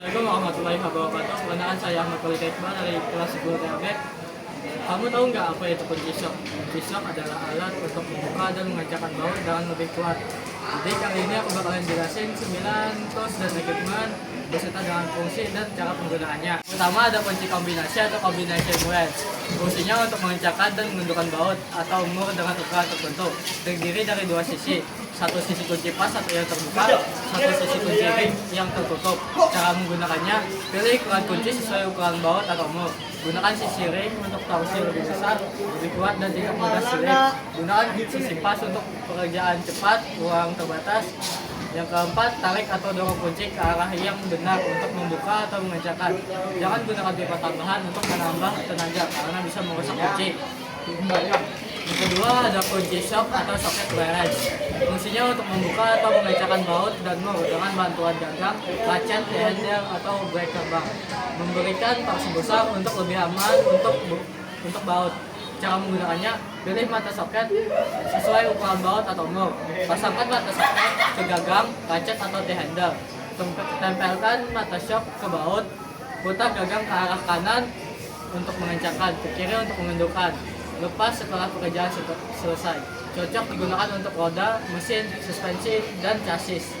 Assalamualaikum warahmatullahi wabarakatuh. Perkenalkan saya Ahmad Khalid Iqbal dari kelas 10 TAB. Kamu tahu nggak apa itu kunci shock? Kunci shock adalah alat untuk membuka dan mengencangkan baut dengan lebih kuat. Jadi kali ini aku bakalan jelasin 9 tools dan equipment beserta dengan fungsi dan cara penggunaannya. Pertama ada kunci kombinasi atau combination wedge. Fungsinya untuk mengencangkan dan menundukkan baut atau mur dengan ukuran tertentu. Terdiri dari dua sisi. Satu sisi kunci pas atau yang terbuka, satu sisi kunci ring yang tertutup. Cara menggunakannya, pilih ukuran kunci sesuai ukuran baut atau mur. Gunakan sisi ring untuk torsi lebih besar, lebih kuat dan tidak mudah silip. Gunakan sisi pas untuk pekerjaan cepat, ruang terbatas. Yang keempat, tarik atau dorong kunci ke arah yang benar untuk membuka atau mengencangkan. Jangan gunakan pipa tambahan untuk menambah tenaga karena bisa merusak kunci. Yang kedua ada kunci shock atau socket wedge. Fungsinya untuk membuka atau mengencangkan baut dan mur dengan bantuan gagang, latchet, handle atau breaker bar. Memberikan torsi besar untuk lebih aman untuk baut. Cara menggunakannya, pilih mata soket sesuai ukuran baut atau mur. Pasangkan mata soket ke gagang, latchet atau handle. Tempelkan mata shock ke baut. Putar gagang ke arah kanan untuk mengencangkan, ke kiri untuk menundukkan. Lepas setelah pekerjaan selesai. Cocok digunakan untuk roda, mesin, suspensi, dan chassis.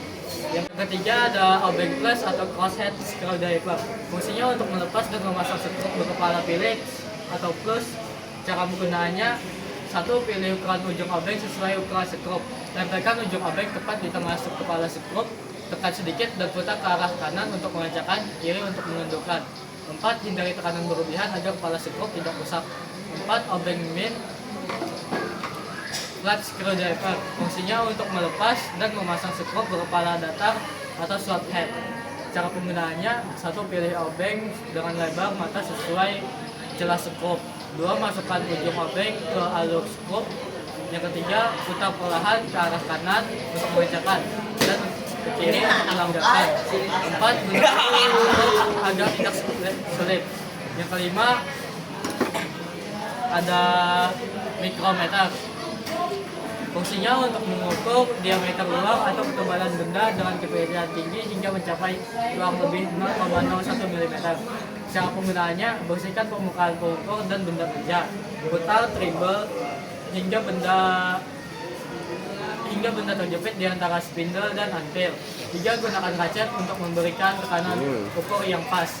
Yang ketiga ada obeng plus atau crosshead screwdriver. Fungsinya untuk melepas dan memasang skrup berkepala pilih atau plus. Cara menggunakannya, satu, pilih ukuran ujung obeng sesuai ukuran skrup. Tempelkan ujung obeng tepat di tengah kepala skrup. Tekan sedikit dan putar ke arah kanan untuk mengencangkan, kiri untuk menundukkan. 4. Hindari tekanan berlebihan agar kepala skrup tidak rusak. 4. Obeng min flat screwdriver. Fungsinya untuk melepas dan memasang skrup berkepala datar atau slot head. Cara penggunaannya, 1. Pilih obeng dengan lebar mata sesuai celah skrup. 2. Masukkan ujung obeng ke alur skrup. Yang ketiga, putar perlahan ke arah kanan untuk mengencangkan dan ke kiri untuk melanggarkan. 4. Gunakan agar tidak selip. Yang kelima ada micrometer. Fungsinya untuk mengukur diameter luar atau ketebalan benda dengan keberadaan tinggi hingga mencapai kurang lebih 0,01 mm. Cara penggunaannya, bersihkan permukaan pengukur dan benda kerja. Putar tribal hingga benda terjepit di antara spindle dan anvil. 3. Gunakan latchet untuk memberikan tekanan ukur yang pas.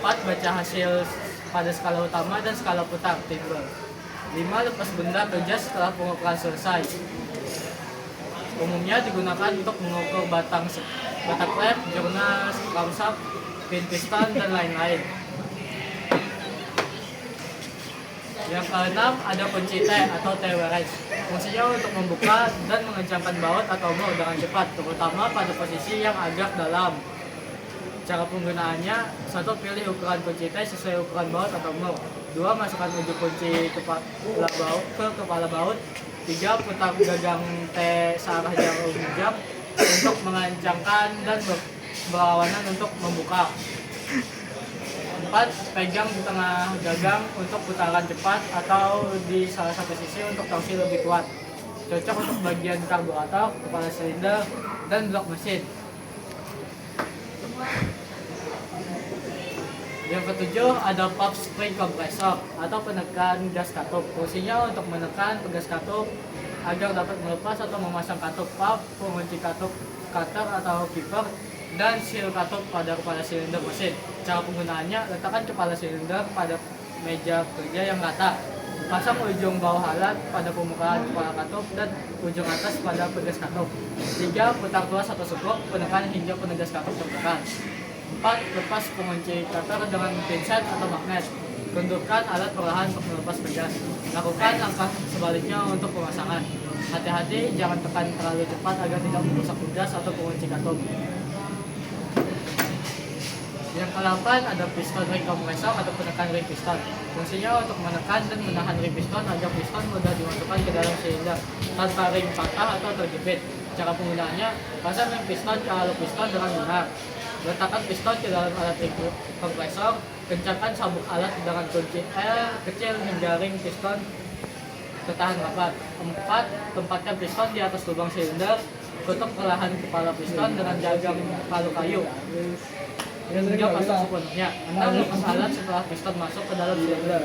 4. Baca hasil pada skala utama dan skala putar tribal. 5. Lepas benda kerja setelah pengukuran selesai. Umumnya digunakan untuk mengukur batak lap, jurnas, kamsap, pin piston, dan lain-lain. Yang keenam ada kunci T atau T-wedge. Fungsinya untuk membuka dan mengencangkan baut atau mur dengan cepat, terutama pada posisi yang agak dalam. Cara penggunaannya, 1. Pilih ukuran kunci T sesuai ukuran baut atau mur. 2. Masukkan ujung kunci ke kepala baut. 3. Putar gagang T searah jarum jam untuk mengencangkan dan berlawanan untuk membuka. 4. Pegang di tengah gagang untuk putaran cepat atau di salah satu sisi untuk torsi lebih kuat. Cocok untuk bagian karburator, kepala silinder, dan blok mesin. Yang ketujuh ada pop spring compressor atau penekan gas katup. Fungsinya untuk menekan pegas katup agar dapat melepas atau memasang katup pop, pengunci katup, cutter atau keeper, dan seal katup pada kepala silinder mesin. Cara penggunaannya, letakkan kepala silinder pada meja kerja yang rata. Pasang ujung bawah alat pada permukaan kepala katup dan ujung atas pada pegas katup. 3. Putar keluar satu skrup, penekan hingga pegas katup tertekan. 4. Lepas pengunci cutter dengan pinset atau magnet. Tundukkan alat perlahan untuk melepas pegas. Lakukan langkah sebaliknya untuk pemasangan. Hati-hati, jangan tekan terlalu cepat agar tidak merusak pegas atau pengunci katup. Yang ke-8 ada piston ring compressor atau penekan ring piston. Fungsinya untuk menekan dan menahan ring piston agar piston mudah dimasukkan ke dalam silinder tanpa ring patah atau terjepit. Cara penggunaannya, pasang ring piston ke alur piston dengan benar. Letakkan piston ke dalam alat ring kompresor. Kencangkan sabuk alat dengan kunci L kecil hingga ring piston ketahan rapat. 4. Tempatkan piston di atas lubang silinder. Tutup perlahan kepala piston dengan gagang palu kayu. hingga pasang sepenuhnya. 6. Lepas alat setelah piston masuk ke dalam silinder.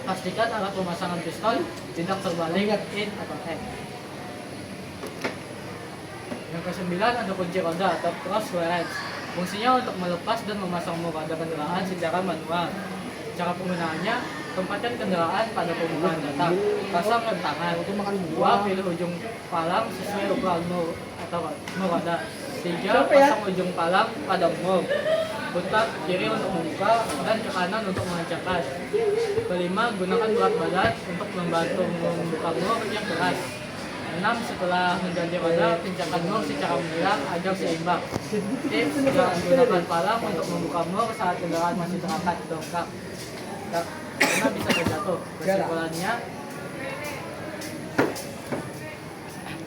Pastikan alat pemasangan piston tidak terbalik in atau X. Yang ke-9 ada kunci roda atau cross clearance. Fungsinya untuk melepas dan memasang roda kendaraan secara manual. Cara penggunaannya, tempatkan kendaraan pada pembukaan datang, pasang rem tangan. 2. Pilih ujung palang sesuai ukuran mur atau roda. 3. Pasang ujung palang pada mur. Putar kiri untuk membuka dan ke kanan untuk mengencangkan. 5. Gunakan berat badan untuk membantu membuka mur yang keras. 6. Setelah mengganti roda, kencangkan mur secara mendalam agar seimbang. Tips: jangan gunakan palang untuk membuka mur saat kendaraan masih terangkat dongkrak karena bisa terjatuh.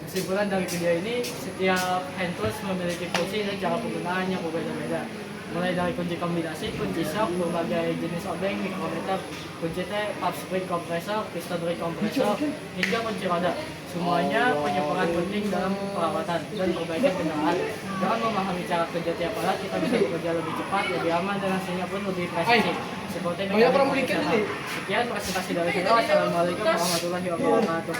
Kesimpulan dari video ini, setiap hand tools memiliki fungsi dan cara penggunaan yang berbeda-beda. Mulai dari kunci kombinasi, kunci shock, berbagai jenis obeng, mikrometer, kunci T, pump spring kompresor, piston ring kompresor, hingga kunci roda. Semuanya punya peran penting dalam perawatan dan perbaikan kendaraan. Dengan memahami cara kerja tiap alat, kita bisa bekerja lebih cepat, lebih aman, dan hasilnya pun lebih presisi. Seperti sekian presentasi dari kita. Wassalamualaikum warahmatullahi wabarakatuh.